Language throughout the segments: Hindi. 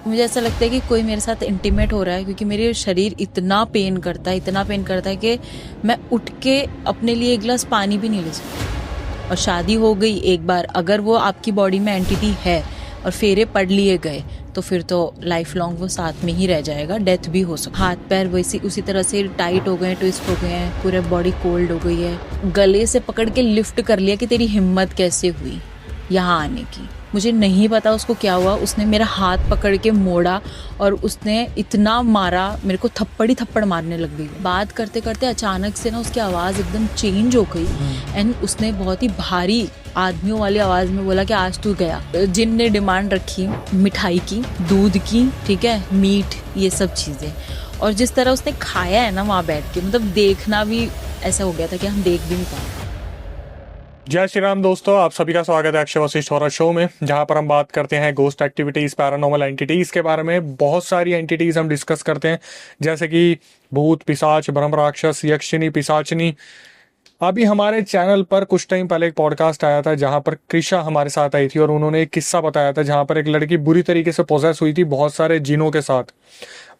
मुझे ऐसा लगता है कि कोई मेरे साथ इंटीमेट हो रहा है, क्योंकि मेरे शरीर इतना पेन करता है, इतना पेन करता है कि मैं उठ के अपने लिए एक गिलास पानी भी नहीं ले सकती। और शादी हो गई एक बार, अगर वो आपकी बॉडी में एंटिटी है और फेरे पड़ लिए गए तो फिर तो लाइफ लॉन्ग वो साथ में ही रह जाएगा, डेथ भी हो सकती। हाथ पैर वैसी उसी तरह से टाइट हो गए हैं, ट्विस्ट हो गए हैं, पूरे बॉडी कोल्ड हो गई है। गले से पकड़ के लिफ्ट कर लिया कि तेरी हिम्मत कैसे हुई यहाँ आने की। मुझे नहीं पता उसको क्या हुआ, उसने मेरा हाथ पकड़ के मोड़ा और उसने इतना मारा, मेरे को थप्पड़ ही थप्पड़ मारने लग गई। बात करते करते अचानक से ना उसकी आवाज़ एकदम चेंज हो गई एंड उसने बहुत ही भारी आदमियों वाली आवाज़ में बोला कि आज तू गया। जिन ने डिमांड रखी मिठाई की, दूध की, ठीक है, मीट, ये सब चीज़ें। और जिस तरह उसने खाया है ना वहाँ बैठ के, मतलब देखना भी ऐसा हो गया था कि हम देख भी नहीं पाए। जय श्री राम दोस्तों, आप सभी का स्वागत है अक्षय वशिष्ठ हॉरर शो में, जहां पर हम बात करते हैं गोस्ट एक्टिविटीज, पैरानॉर्मल एंटिटीज के बारे में। बहुत सारी एंटिटीज हम डिस्कस करते हैं, जैसे कि भूत, पिशाच, ब्रह्म राक्षस, यक्षिनी, पिशाचिनी। अभी हमारे चैनल पर कुछ टाइम पहले एक पॉडकास्ट आया था जहां पर कृषा हमारे साथ आई थी और उन्होंने एक किस्सा बताया था जहां पर एक लड़की बुरी तरीके से पोजेस हुई थी बहुत सारे जिनों के साथ।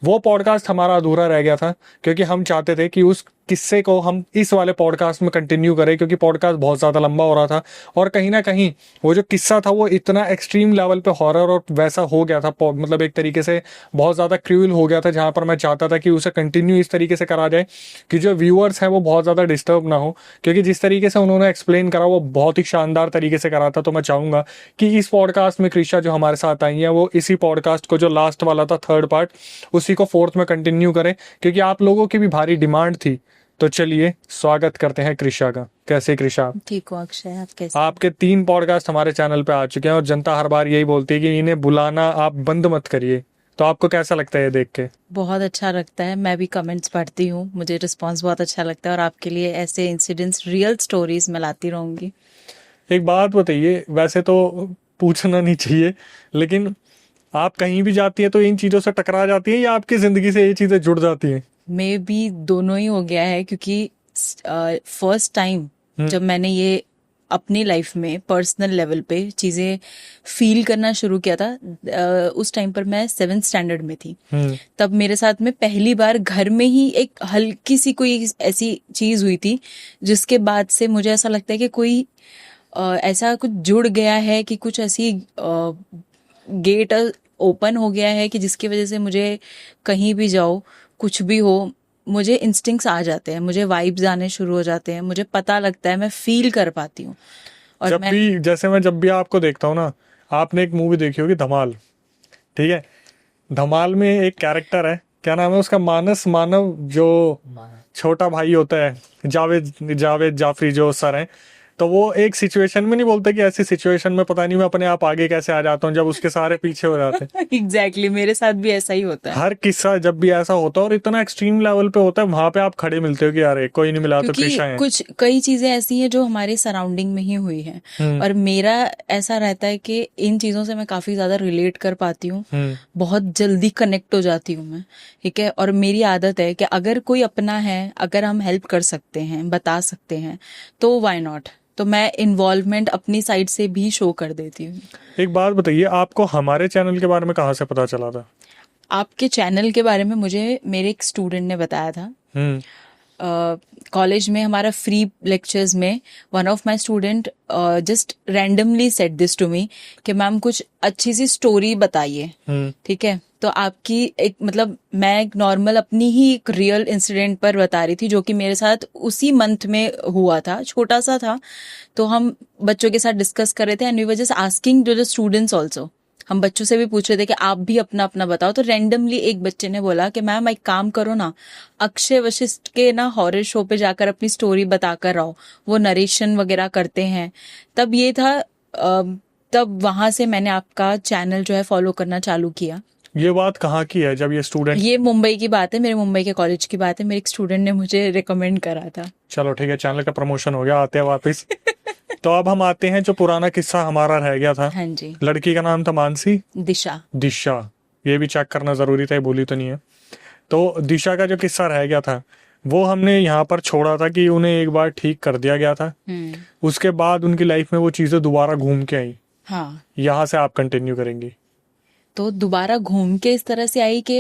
वो पॉडकास्ट हमारा अधूरा रह गया था क्योंकि हम चाहते थे कि उस किस्से को हम इस वाले पॉडकास्ट में कंटिन्यू करें, क्योंकि पॉडकास्ट बहुत ज़्यादा लंबा हो रहा था और कहीं ना कहीं वो जो किस्सा था वो इतना एक्सट्रीम लेवल पे हॉरर और वैसा हो गया था, मतलब एक तरीके से बहुत ज़्यादा क्रूअल हो गया था, जहाँ पर मैं चाहता था कि उसे कंटिन्यू इस तरीके से करा जाए कि जो व्यूअर्स हैं वो बहुत ज़्यादा डिस्टर्ब ना हो, क्योंकि जिस तरीके से उन्होंने एक्सप्लेन करा वो बहुत ही शानदार तरीके से करा था। तो मैं चाहूँगा कि इस पॉडकास्ट में कृषा जो हमारे साथ आई है वो इसी पॉडकास्ट को, जो लास्ट वाला था थर्ड पार्ट, उसी को फोर्थ में कंटिन्यू करें, क्योंकि आप लोगों की भी भारी डिमांड थी। तो चलिए स्वागत करते हैं कृषा का। कैसे कृषा? ठीक हो अक्षय, आप कैसे? आपके 3 पॉडकास्ट हमारे चैनल पे आ चुके हैं और जनता हर बार यही बोलती है कि इन्हें बुलाना आप बंद मत करिए। तो आपको कैसा लगता है ये देख के? बहुत अच्छा लगता है, मैं भी कमेंट्स पढ़ती हूँ, मुझे रिस्पांस बहुत अच्छा लगता है और आपके लिए ऐसे इंसिडेंट्स, रियल स्टोरीज मैं लाती रहूंगी। एक बात बताइए, वैसे तो पूछना नहीं चाहिए, लेकिन आप कहीं भी जाती है तो इन चीजों से टकरा जाती है या आपकी जिंदगी से ये चीजें जुड़ जाती हैं? मे भी दोनों ही हो गया है, क्योंकि फर्स्ट टाइम जब मैंने ये अपनी लाइफ में पर्सनल लेवल पे चीजें फील करना शुरू किया था, उस टाइम पर मैं 7th स्टैंडर्ड में थी। तब मेरे साथ में पहली बार घर में ही एक हल्की सी कोई ऐसी चीज हुई थी, जिसके बाद से मुझे ऐसा लगता है कि कोई ऐसा कुछ जुड़ गया है कि कुछ ऐसी गेट ओपन हो गया है कि जिसकी वजह से मुझे कहीं भी जाओ, कुछ भी हो, मुझे इंस्टिंक्ट्स आ जाते हैं, मुझे वाइब्स आने शुरू हो जाते हैं, मुझे पता लगता है, मैं फील कर पाती हूँ। और जब भी आपको देखता हूँ ना, आपने एक मूवी देखी होगी धमाल, ठीक है? धमाल में एक कैरेक्टर है, क्या नाम है उसका, मानस मानव, जो छोटा भाई होता है, जावेद जाफरी जो सर है। तो वो एक सिचुएशन में नहीं बोलते कि ऐसी सिचुएशन में पता नहीं मैं अपने आप आगे कैसे आ जाता हूँ जब उसके सारे पीछे हो जाते हैं। एग्जैक्टली मेरे साथ भी ऐसा ही होता है। हर किस्सा जब भी ऐसा होता है और इतना एक्सट्रीम लेवल पे होता है, वहां पे आप खड़े मिलते हो कि यार कोई नहीं मिला तो कृषा है। कुछ कई चीजें ऐसी हैं जो हमारे सराउंडिंग में ही हुई हैं और मेरा ऐसा रहता है कि इन चीजों से मैं काफी ज्यादा रिलेट कर पाती हूँ, बहुत जल्दी कनेक्ट हो जाती हूँ मैं, ठीक है। और मेरी आदत है कि अगर कोई अपना है, अगर हम हेल्प कर सकते हैं, बता सकते हैं, तो व्हाई नॉट। तो मैं इन्वॉल्वमेंट अपनी साइड से भी शो कर देती हूँ। एक बात बताइए, आपको हमारे चैनल के बारे में कहाँ से पता चला था? आपके चैनल के बारे में मुझे मेरे एक स्टूडेंट ने बताया था। कॉलेज में हमारा फ्री लेक्चर्स में one of my student just randomly said this to me कि मैम कुछ अच्छी सी स्टोरी बताइए, ठीक है। तो आपकी एक, मतलब मैं एक नॉर्मल अपनी ही एक रियल इंसिडेंट पर बता रही थी जो कि मेरे साथ उसी मंथ में हुआ था, छोटा सा था। तो हम बच्चों के साथ डिस्कस कर रहे थे and we were just asking to the students also, हम बच्चों से भी पूछ रहे थे कि आप भी अपना अपना बताओ। तो रैंडमली एक बच्चे ने बोला कि मैम एक काम करो ना, अक्षय वशिष्ठ के ना हॉरर शो पे जाकर अपनी स्टोरी बताकर आओ, वो नरेशन वगैरह करते हैं। तब ये था, तब वहां से मैंने आपका चैनल जो है फॉलो करना चालू किया। ये बात कहाँ की है जब ये स्टूडेंट? ये मुंबई की बात है, मेरे मुंबई के कॉलेज की बात है, मेरे एक स्टूडेंट ने मुझे रिकमेंड करा था। चलो ठीक है, चैनल का प्रमोशन हो गया, आते हैं वापस। तो अब हम आते हैं जो पुराना किस्सा हमारा रह गया था। हाँ जी। लड़की का नाम था मानसी, दिशा। दिशा, ये भी चेक करना जरूरी था, ये भूली तो नहीं है। तो दिशा का जो किस्सा रह गया था वो हमने यहाँ पर छोड़ा था कि उन्हें एक बार ठीक कर दिया गया था, उसके बाद उनकी लाइफ में वो चीजें दोबारा घूम के आई। हाँ, यहाँ से आप कंटिन्यू करेंगी। तो दोबारा घूम के इस तरह से आई कि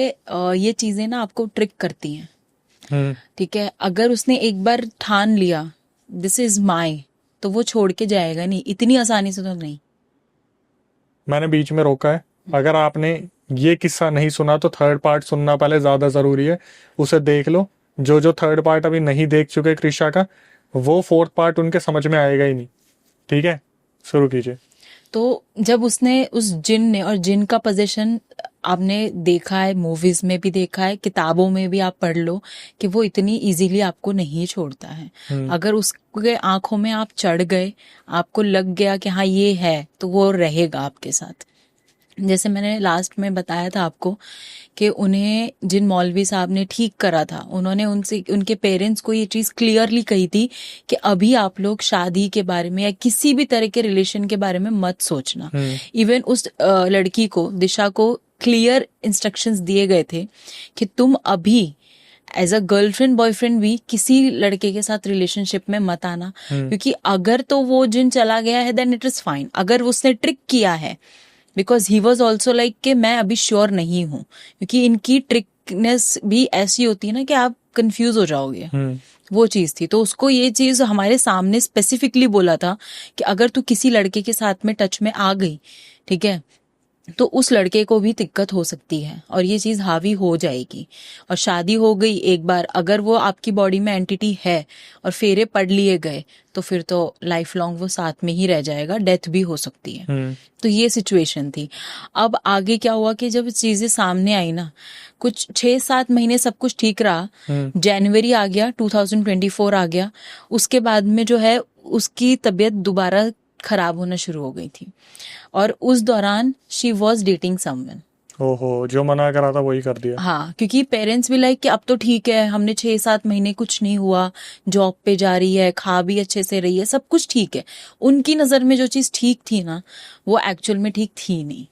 ये चीजें ना आपको ट्रिक करती हैं। ठीक है, अगर उसने एक बार ठान लिया दिस इज माई, तो वो छोड़ के जाएगा नहीं इतनी आसानी से, तो नहीं। मैंने बीच में रोका है, अगर आपने ये किस्सा नहीं सुना तो थर्ड पार्ट सुनना पहले ज्यादा जरूरी है, उसे देख लो। जो जो थर्ड पार्ट अभी नहीं देख चुके क्रिशा का, वो फोर्थ पार्ट उनके समझ में आएगा ही नहीं। ठीक है, शुरू कीजिए। तो जब उसने उस जिन ने, और जिन का पोजीशन आपने देखा है, मूवीज में भी देखा है, किताबों में भी आप पढ़ लो कि वो इतनी इजीली आपको नहीं छोड़ता है। अगर उसके आंखों में आप चढ़ गए, आपको लग गया कि हाँ ये है, तो वो रहेगा आपके साथ। जैसे मैंने लास्ट में बताया था आपको कि उन्हें जिन मौलवी साहब ने ठीक करा था, उन्होंने उनसे, उनके पेरेंट्स को ये चीज क्लियरली कही थी कि अभी आप लोग शादी के बारे में या किसी भी तरह के रिलेशन के बारे में मत सोचना। इवन उस लड़की को, दिशा को क्लियर इंस्ट्रक्शंस दिए गए थे कि तुम अभी एज अ गर्लफ्रेंड बॉयफ्रेंड भी किसी लड़के के साथ रिलेशनशिप में मत आना, क्योंकि अगर तो वो जिन चला गया है देन इट इज फाइन। अगर उसने ट्रिक किया है, because he was also like कि मैं अभी श्योर नहीं हूं, क्योंकि इनकी ट्रिकनेस भी ऐसी होती है ना कि आप कंफ्यूज हो जाओगे। वो चीज थी, तो उसको ये चीज हमारे सामने स्पेसिफिकली बोला था कि अगर तू किसी लड़के के साथ में टच में आ गई, ठीक है, तो उस लड़के को भी दिक्कत हो सकती है और ये चीज हावी हो जाएगी। और शादी हो गई एक बार, अगर वो आपकी बॉडी में एंटिटी है और फेरे पड़ लिए गए, तो फिर तो लाइफ लॉन्ग वो साथ में ही रह जाएगा, डेथ भी हो सकती है। तो ये सिचुएशन थी। अब आगे क्या हुआ कि जब चीजें सामने आई ना, कुछ 6-7 महीने सब कुछ ठीक रहा। जनवरी आ गया, 2024 आ गया, उसके बाद में जो है उसकी तबीयत दोबारा खराब होना शुरू हो गई थी। और उस दौरान शी वॉज डेटिंग समवन। ओहो, जो मना करा था वही कर दिया। हाँ, क्योंकि पेरेंट्स भी लाइक कि अब तो ठीक है, हमने 6-7 महीने कुछ नहीं हुआ, जॉब पे जा रही है, खा भी अच्छे से रही है, सब कुछ ठीक है। उनकी नजर में जो चीज ठीक थी ना, वो एक्चुअल में ठीक थी नहीं।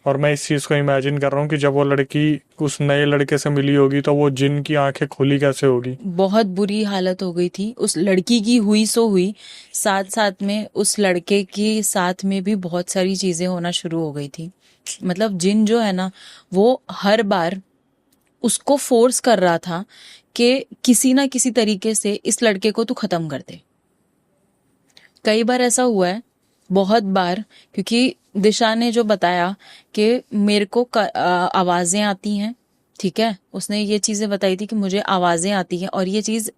और मैं इस चीज को इमेजिन कर रहा हूँ कि जब वो लड़की उस नए लड़के से मिली होगी तो वो जिन की आंखें खुली कैसे होगी। बहुत बुरी हालत हो गई थी उस लड़की की, हुई सो हुई। साथ साथ में उस लड़के के साथ में भी बहुत सारी चीजें होना शुरू हो गई थी। मतलब जिन जो है ना, वो हर बार उसको फोर्स कर रहा था कि किसी ना किसी तरीके से इस लड़के को तू खत्म कर दे। कई बार ऐसा हुआ है, बहुत बार, क्योंकि दिशा ने जो बताया कि मेरे को आवाजें आती हैं, ठीक है, उसने ये चीजें बताई थी कि मुझे आवाजें आती हैं। और ये चीज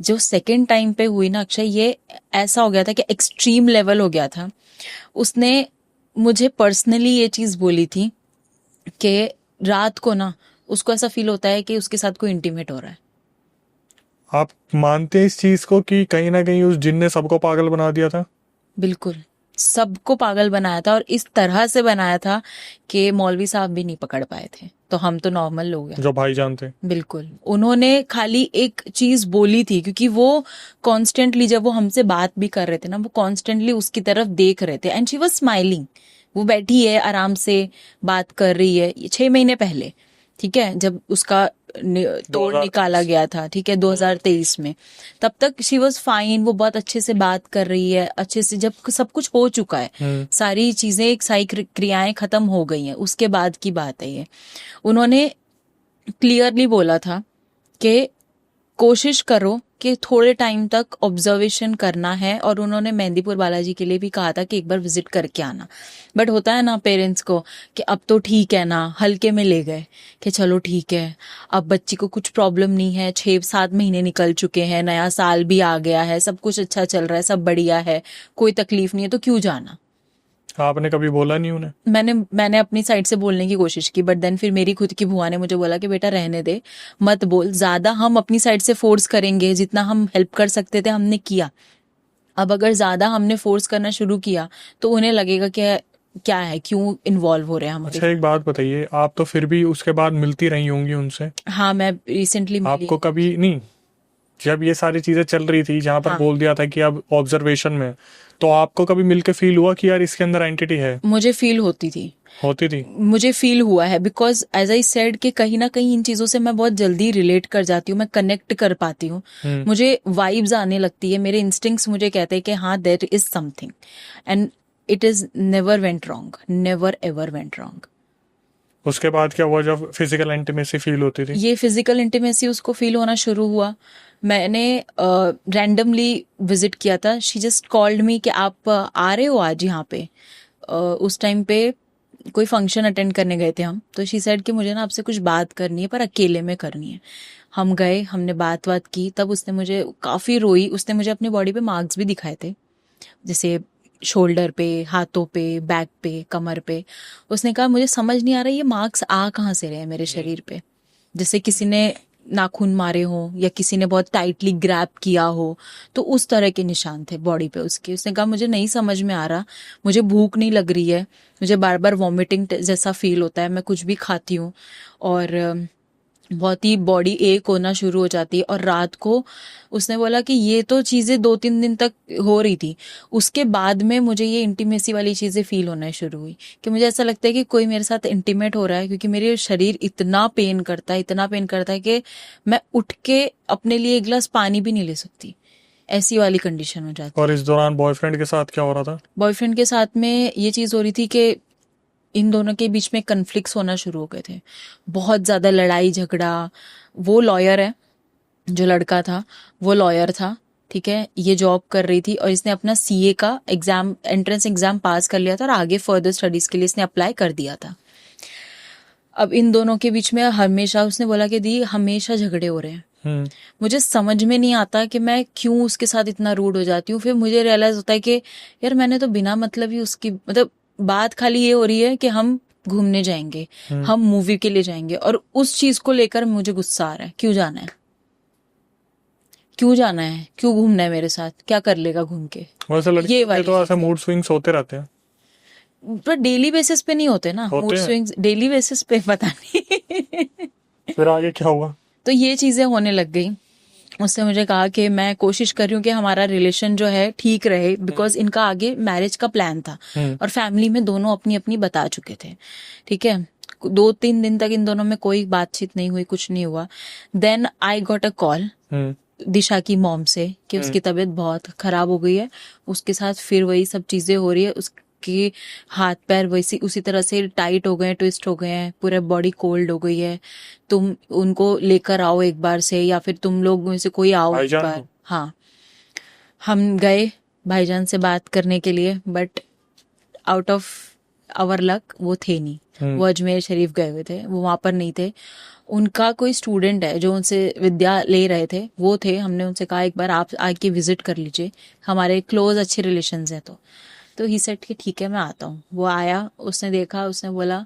जो सेकंड टाइम पे हुई ना अक्षय, ये ऐसा हो गया था कि एक्सट्रीम लेवल हो गया था। उसने मुझे पर्सनली ये चीज बोली थी कि रात को ना उसको ऐसा फील होता है कि उसके साथ कोई इंटीमेट हो रहा है। आप मानते हैं इस चीज को कि कहीं ना कहीं उस जिन ने सबको पागल बना दिया था? बिल्कुल, सबको पागल बनाया था, और इस तरह से बनाया था कि मौलवी साहब भी नहीं पकड़ पाए थे। तो हम तो नॉर्मल लोग हैं जो भाईजान थे। बिल्कुल, उन्होंने खाली एक चीज बोली थी, क्योंकि वो कॉन्स्टेंटली जब वो हमसे बात भी कर रहे थे ना, वो कॉन्स्टेंटली उसकी तरफ देख रहे थे एंड शी वाज स्माइलिंग। वो बैठी है आराम से बात कर रही है। 6 महीने पहले, ठीक है, जब उसका तोड़ निकाला गया था, ठीक है, 2023 में, तब तक शी वॉज फाइन। वो बहुत अच्छे से बात कर रही है, अच्छे से। जब सब कुछ हो चुका है, सारी चीजें, एक सारी क्रियाएं खत्म हो गई हैं, उसके बाद की बात है ये। उन्होंने क्लियरली बोला था कि कोशिश करो कि थोड़े टाइम तक ऑब्जर्वेशन करना है, और उन्होंने मेहंदीपुर बालाजी के लिए भी कहा था कि एक बार विजिट करके आना। बट होता है ना पेरेंट्स को कि अब तो ठीक है ना, हल्के में ले गए कि चलो ठीक है, अब बच्ची को कुछ प्रॉब्लम नहीं है, 6-7 महीने निकल चुके हैं, नया साल भी आ गया है, सब कुछ अच्छा चल रहा है, सब बढ़िया है, कोई तकलीफ नहीं है, तो क्यों जाना। आपने कभी बोला नहीं उन्हें? मैंने अपनी साइड से बोलने की कोशिश की, बट देन फिर मेरी खुद की बुआ ने मुझे बोला कि बेटा रहने दे, मत बोल ज्यादा। हम अपनी साइड से फोर्स करेंगे, जितना हम हेल्प कर सकते थे हमने किया। अब अगर ज्यादा हमने फोर्स करना शुरू किया तो उन्हें लगेगा कि क्या है, क्यों इन्वॉल्व हो रहे हैं हम। अच्छा, एक बात बताइए, आप तो फिर भी उसके बाद मिलती रही होंगी उनसे? हाँ, मैं रिसेंटली मिली। आपको कभी नहीं, जब ये सारी चीजें चल रही थी, जहां पर बोल दिया था कि अब ऑब्जर्वेशन में, तो आपको कभी मिलके फील हुआ कि यार इसके अंदर एंटिटी है? मुझे फील होती थी, मुझे फील हुआ है, बिकॉज एज आई सेड कि कहीं ना कहीं इन चीजों से मैं बहुत जल्दी रिलेट कर जाती हूँ, मैं कनेक्ट कर पाती हूँ, मुझे वाइब्स आने लगती है, मेरे इंस्टिंक्ट्स मुझे कहते हैं कि हाँ there is something, and it is never went wrong, never ever went wrong. उसके बाद क्या हुआ जब फिजिकल इंटीमेसी फील होती थी? ये फिजिकल इंटीमेसी उसको फील होना शुरू हुआ। मैंने रैंडमली विजिट किया था। शी जस्ट कॉल्ड मी कि आप आ रहे हो आज यहाँ पे। उस टाइम पे कोई फंक्शन अटेंड करने गए थे हम, तो शी सेड कि मुझे ना आपसे कुछ बात करनी है, पर अकेले में करनी है। हम गए, हमने बात की, तब उसने मुझे काफ़ी रोई। उसने मुझे अपनी बॉडी पे मार्क्स भी दिखाए थे, जैसे शोल्डर पे, हाथों पे, बैक पे, कमर पे। उसने कहा मुझे समझ नहीं आ रहा ये मार्क्स आ कहाँ से रहे हैं मेरे शरीर पे, जैसे किसी ने नाखून मारे हो या किसी ने बहुत टाइटली ग्रैब किया हो, तो उस तरह के निशान थे बॉडी पे उसके। उसने कहा मुझे नहीं समझ में आ रहा, मुझे भूख नहीं लग रही है, मुझे बार बार वॉमिटिंग जैसा फील होता है, मैं कुछ भी खाती हूँ और बहुत ही बॉडी एक होना शुरू हो जाती है। और रात को उसने बोला कि ये तो चीज़ें 2-3 दिन तक हो रही थी, उसके बाद में मुझे ये इंटीमेसी वाली चीज़ें फील होना शुरू हुई कि मुझे ऐसा लगता है कि कोई मेरे साथ इंटीमेट हो रहा है, क्योंकि मेरे शरीर इतना पेन करता है, इतना पेन करता है कि मैं उठ के अपने लिए एक गिलास पानी भी नहीं ले सकती, ऐसी वाली कंडीशन हो जाती है। और इस दौरान बॉयफ्रेंड के साथ क्या हो रहा था? बॉयफ्रेंड के साथ में ये चीज़ हो रही थी कि इन दोनों के बीच में कन्फ्लिक्ट्स होना शुरू हो गए थे, बहुत ज़्यादा लड़ाई झगड़ा। वो लॉयर है, जो लड़का था वो लॉयर था, ठीक है, ये जॉब कर रही थी और इसने अपना सीए का एग्जाम, एंट्रेंस एग्जाम पास कर लिया था और आगे फर्दर स्टडीज के लिए इसने अप्लाई कर दिया था। अब इन दोनों के बीच में हमेशा, उसने बोला कि दी हमेशा झगड़े हो रहे हैं, मुझे समझ में नहीं आता कि मैं क्यों उसके साथ इतना रूड हो जाती हूँ। फिर मुझे रियलाइज होता है कि यार मैंने तो बिना मतलब ही उसकी, मतलब बात खाली ये हो रही है कि हम घूमने जाएंगे, हम मूवी के लिए जाएंगे, और उस चीज को लेकर मुझे गुस्सा आ रहा है। क्यों जाना है, क्यों जाना है, क्यों घूमना है मेरे साथ, क्या कर लेगा घूम के। वैसे लड़के के तो ऐसे मूड स्विंग्स होते रहते हैं, पर डेली बेसिस पे नहीं होते ना मूड स्विंग्स, डेली बेसिस पे पता नहीं। फिर आगे क्या हुआ? तो ये चीजें होने लग गई। उसने मुझे कहा कि मैं कोशिश कर रही हूँ कि हमारा रिलेशन जो है ठीक रहे, बिकॉज इनका आगे मैरिज का प्लान था और फैमिली में दोनों अपनी अपनी बता चुके थे, ठीक है। 2-3 दिन तक इन दोनों में कोई बातचीत नहीं हुई, कुछ नहीं हुआ। Then I got a call Disha की मॉम से कि उसकी तबीयत बहुत खराब हो गई है, उसके साथ फिर वही सब चीजें हो रही है, उसके हाथ पैर वैसी उसी तरह से टाइट हो गए हैं, ट्विस्ट हो गए हैं, पूरा बॉडी कोल्ड हो गई है, तुम उनको लेकर आओ एक बार से, या फिर तुम लोग में से कोई आओ एक बार। हाँ, हम गए भाईजान से बात करने के लिए, but out of our luck वो थे नहीं, वो अजमेर शरीफ गए हुए थे, वो वहां पर नहीं थे। उनका कोई स्टूडेंट है जो उनसे विद्या ले रहे थे, वो थे। हमने उनसे कहा एक बार आप आके विजिट कर लीजिए, हमारे क्लोज अच्छे रिलेशंस हैं। तो ही सेट कि ठीक है मैं आता हूँ। वो आया, उसने देखा, उसने बोला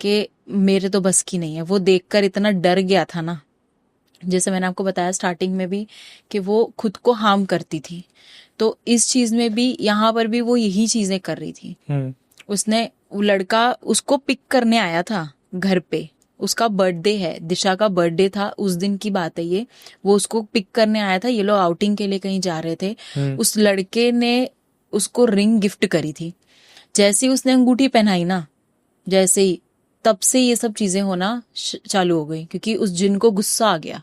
कि मेरे तो बस की नहीं है। वो देखकर इतना डर गया था ना, जैसे मैंने आपको बताया स्टार्टिंग में भी कि वो खुद को हार्म करती थी, तो इस चीज में भी, यहाँ पर भी वो यही चीजें कर रही थी। उसने, वो लड़का उसको पिक करने आया था घर पे, उसका बर्थडे है, दिशा का बर्थडे था, उस दिन की बात है ये। वो उसको पिक करने आया था, ये लोग आउटिंग के लिए कहीं जा रहे थे। उस लड़के ने उसको रिंग गिफ्ट करी थी। जैसे ही उसने अंगूठी पहनाई ना, जैसे ही, तब से ये सब चीजें होना चालू हो गई, क्योंकि उस जिन को गुस्सा आ गया।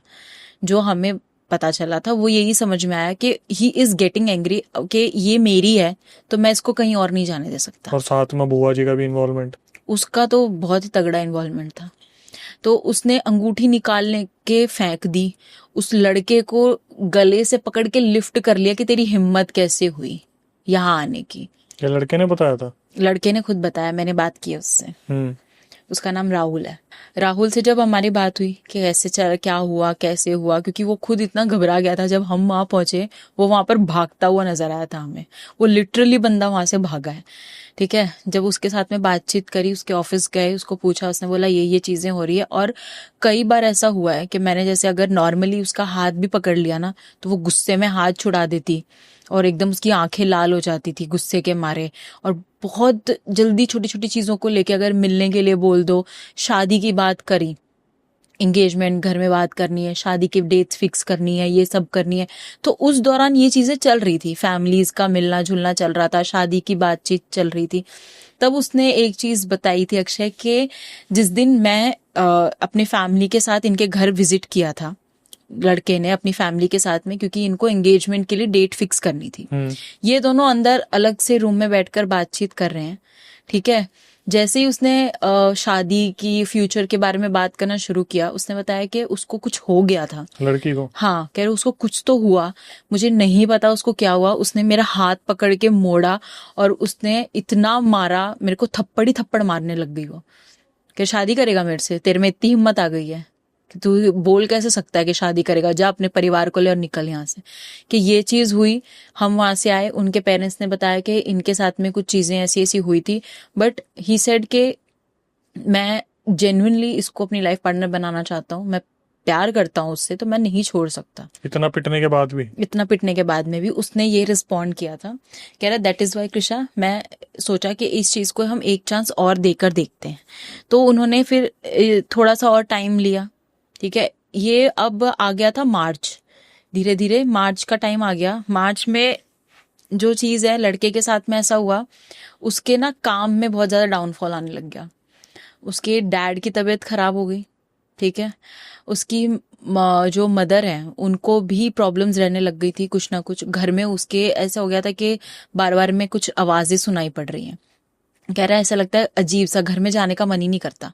जो हमें पता चला था वो यही समझ में आया कि ही इज गेटिंग एंग्री कि ये मेरी है, तो मैं इसको कहीं और नहीं जाने दे सकता। और साथ में बुआ जी का भी इन्वॉल्वमेंट, उसका तो बहुत ही तगड़ा इन्वॉल्वमेंट था। तो उसने अंगूठी निकालने के फेंक दी, उस लड़के को गले से पकड़ के लिफ्ट कर लिया कि तेरी हिम्मत कैसे हुई यहाँ आने की। ये लड़के ने बताया था? लड़के ने खुद बताया, मैंने बात की उससे। उसका नाम राहुल है। राहुल से जब हमारी बात हुई कि ऐसे चल, क्या हुआ, कैसे हुआ, क्योंकि वो खुद इतना घबरा गया था। जब हम वहां पहुंचे, वो वहां पर भागता हुआ नजर आया था हमें, वो लिटरली बंदा वहां से भागा है, ठीक है। जब उसके साथ में बातचीत करी, उसके ऑफिस गए, उसको पूछा, उसने बोला ये चीजें हो रही है। और कई बार ऐसा हुआ है कि मैंने जैसे अगर नॉर्मली उसका हाथ भी पकड़ लिया ना, तो वो गुस्से में हाथ छुड़ा देती और एकदम उसकी आंखें लाल हो जाती थी गुस्से के मारे। और बहुत जल्दी छोटी छोटी चीजों को लेके अगर मिलने के लिए बोल दो, शादी की बात करी, एंगेजमेंट घर में बात करनी है, शादी की डेट्स फिक्स करनी है, ये सब करनी है। तो उस दौरान ये चीजें चल रही थी, फैमिलीज का मिलना जुलना चल रहा था, शादी की बातचीत चल रही थी। तब उसने एक चीज बताई थी अक्षय के, जिस दिन मैं अपने फैमिली के साथ इनके घर विजिट किया था, लड़के ने अपनी फैमिली के साथ में, क्योंकि इनको एंगेजमेंट के लिए डेट फिक्स करनी थी। ये दोनों अंदर अलग से रूम में बैठकर बातचीत कर रहे हैं, ठीक है। जैसे ही उसने शादी की फ्यूचर के बारे में बात करना शुरू किया, उसने बताया कि उसको कुछ हो गया था लड़की को। हाँ, कह रहे उसको कुछ तो हुआ, मुझे नहीं पता उसको क्या हुआ। उसने मेरा हाथ पकड़ के मोड़ा और उसने इतना मारा, मेरे को थप्पड़ ही थप्पड़ मारने लग गई वो। कि शादी करेगा मेरे से, तेरे में इतनी हिम्मत आ गई है कि तू बोल कैसे सकता है कि शादी करेगा, जा अपने परिवार को ले और निकल यहाँ से। कि ये चीज हुई, हम वहां से आए, उनके पेरेंट्स ने बताया कि इनके साथ में कुछ चीजें ऐसी ऐसी हुई थी, बट ही सेड के मैं जेन्युइनली इसको अपनी लाइफ पार्टनर बनाना चाहता हूँ, मैं प्यार करता हूँ उससे, तो मैं नहीं छोड़ सकता। इतना पिटने के बाद भी। इतना पिटने के बाद में भी उसने ये रिस्पॉन्ड किया था, कह रहा दैट इज वाई कृषा, मैं सोचा कि इस चीज को हम एक चांस और देकर देखते हैं। तो उन्होंने फिर थोड़ा सा और टाइम लिया, ठीक है। ये अब आ गया था मार्च, धीरे धीरे मार्च का टाइम आ गया। मार्च में जो चीज है लड़के के साथ में ऐसा हुआ, उसके ना काम में बहुत ज्यादा डाउनफॉल आने लग गया। उसके डैड की तबीयत खराब हो गई, ठीक है। उसकी जो मदर है उनको भी प्रॉब्लम्स रहने लग गई थी, कुछ ना कुछ घर में उसके ऐसा हो गया था कि बार बार में कुछ आवाजें सुनाई पड़ रही हैं। कह रहा है ऐसा लगता है अजीब सा, घर में जाने का मन ही नहीं करता।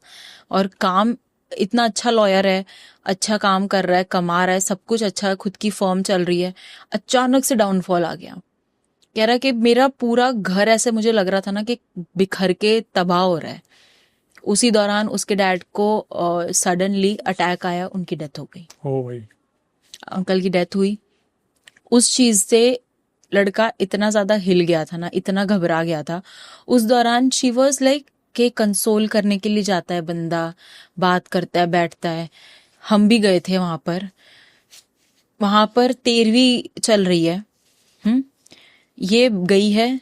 और काम, इतना अच्छा लॉयर है, अच्छा काम कर रहा है, कमा रहा है, सब कुछ अच्छा है, खुद की फर्म चल रही है, अचानक से डाउनफॉल आ गया। कह रहा है कि मेरा पूरा घर ऐसे मुझे लग रहा था ना कि बिखर के तबाह हो रहा है। उसी दौरान उसके डैड को सडनली अटैक आया, उनकी डेथ हो गई। ओ भाई। अंकल की डेथ हुई। उस चीज से लड़का इतना ज्यादा हिल गया था ना, इतना घबरा गया था। उस दौरान शी वॉज लाइक के कंसोल करने के लिए जाता है बंदा, बात करता है, बैठता है। हम भी गए थे वहां पर। वहां पर 13वीं चल रही है। ये गई है,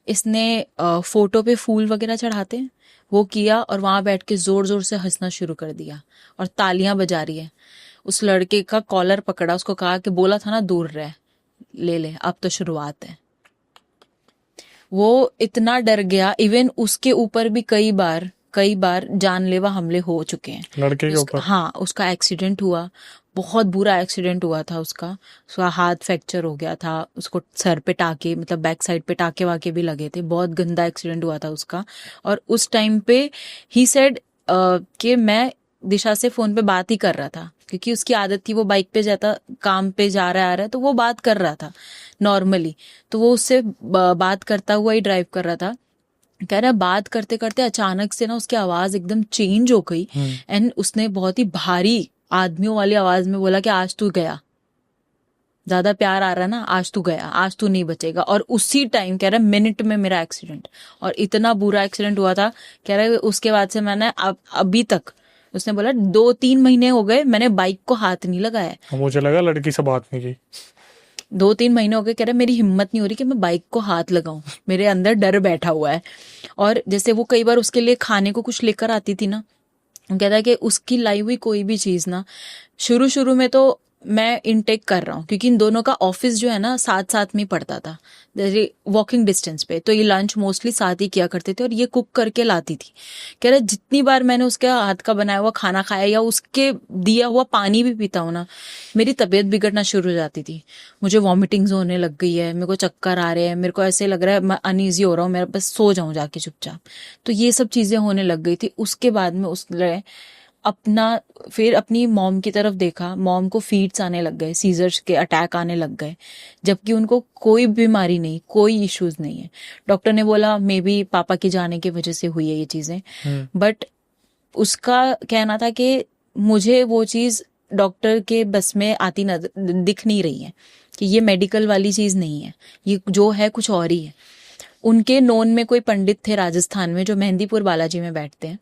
इसने फोटो पे फूल वगैरह चढ़ाते हैं वो किया, और वहां बैठ के जोर जोर से हंसना शुरू कर दिया और तालियां बजा रही है। उस लड़के का कॉलर पकड़ा, उसको कहा कि बोला था ना दूर रह, ले ले, अब तो शुरुआत है। वो इतना डर गया, इवन उसके ऊपर भी कई बार जानलेवा हमले हो चुके हैं लड़के के ऊपर। हाँ, उसका एक्सीडेंट हुआ, बहुत बुरा एक्सीडेंट हुआ था उसका हाथ फ्रैक्चर हो गया था, उसको सर पे टाके, मतलब बैक साइड पे टाके वाके भी लगे थे, बहुत गंदा एक्सीडेंट हुआ था उसका। और उस टाइम पे ही सेड कि मैं दिशा से फोन पे बात ही कर रहा था, क्योंकि उसकी आदत थी, वो बाइक पे जाता, काम पे जा रहा है आ रहा है, तो वो बात कर रहा था नॉर्मली। तो वो उससे बात करता हुआ ही ड्राइव कर रहा था। कह रहा बात करते करते अचानक से ना उसकी आवाज एकदम चेंज हो गई, एंड उसने बहुत ही भारी आदमियों वाली आवाज में बोला कि आज तू गया, ज्यादा प्यार आ रहा ना, आज तू गया, आज तू नहीं बचेगा। और उसी टाइम कह रहा मिनट में मेरा एक्सीडेंट, और इतना बुरा एक्सीडेंट हुआ था। कह रहा उसके बाद से मैंने अभी तक, उसने बोला 2-3 महीने हो गए मैंने बाइक को हाथ नहीं लगाया। मुझे लगा लड़की से बात नहीं की। 2-3 महीने हो गए, कह रहा मेरी हिम्मत नहीं हो रही कि मैं बाइक को हाथ लगाऊं, मेरे अंदर डर बैठा हुआ है। और जैसे वो कई बार उसके लिए खाने को कुछ लेकर आती थी ना, कहता है कि उसकी लाई हुई कोई भी चीज ना, शुरू शुरू में तो मैं इनटेक कर रहा हूँ, क्योंकि इन दोनों का ऑफिस जो है ना साथ साथ में ही पड़ता था, जैसे वॉकिंग डिस्टेंस पे, तो ये लंच मोस्टली साथ ही किया करते थे, और ये कुक करके लाती थी। कह रहा जितनी बार मैंने उसके हाथ का बनाया हुआ खाना खाया या उसके दिया हुआ पानी भी पीता हूं ना, मेरी तबीयत बिगड़ना शुरू हो जाती थी। मुझे वॉमिटिंग्स होने लग गई है, मेरे को चक्कर आ रहे हैं, मेरे को ऐसे लग रहा है मैं अनईजी हो रहा हूँ, मेरा बस सो जाऊं जाके चुपचाप। तो ये सब चीजें होने लग गई थी। उसके बाद में उसने अपना फिर अपनी मॉम की तरफ देखा, मॉम को फीड्स आने लग गए, सीजर्स के अटैक आने लग गए, जबकि उनको कोई बीमारी नहीं, कोई इश्यूज नहीं है। डॉक्टर ने बोला मे बी पापा के जाने की वजह से हुई है ये चीजें, बट उसका कहना था कि मुझे वो चीज डॉक्टर के बस में आती दिख नहीं रही है, कि ये मेडिकल वाली चीज नहीं है, ये जो है कुछ और ही है। उनके नोन में कोई पंडित थे राजस्थान में जो मेहंदीपुर बालाजी में बैठते हैं,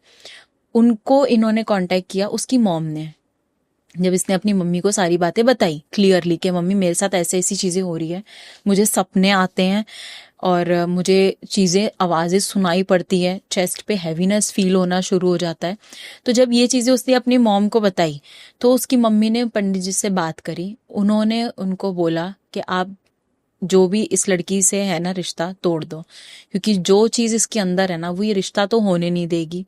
उनको इन्होंने कांटेक्ट किया, उसकी मॉम ने। जब इसने अपनी मम्मी को सारी बातें बताई क्लियरली कि मम्मी मेरे साथ ऐसे ऐसी चीजें हो रही है, मुझे सपने आते हैं और मुझे चीजें, आवाजें सुनाई पड़ती है, चेस्ट पे हैवीनेस फील होना शुरू हो जाता है। तो जब ये चीजें उसने अपनी मॉम को बताई, तो उसकी मम्मी ने पंडित जी से बात करी, उन्होंने उनको बोला कि आप जो भी इस लड़की से है ना रिश्ता तोड़ दो, क्योंकि जो चीज इसके अंदर है ना वो ये रिश्ता तो होने नहीं देगी,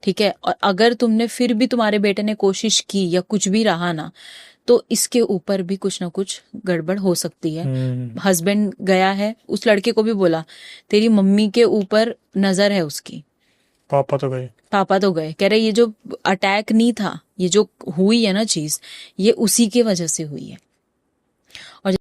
ठीक है। और अगर तुमने फिर भी, तुम्हारे बेटे ने कोशिश की या कुछ भी रहा ना, तो इसके ऊपर भी कुछ ना कुछ गड़बड़ हो सकती है। हस्बैंड गया है, उस लड़के को भी बोला तेरी मम्मी के ऊपर नजर है उसकी, पापा तो गए। पापा तो गए, कह रहे ये जो अटैक नहीं था, ये जो हुई है ना चीज, ये उसी की वजह से हुई है। और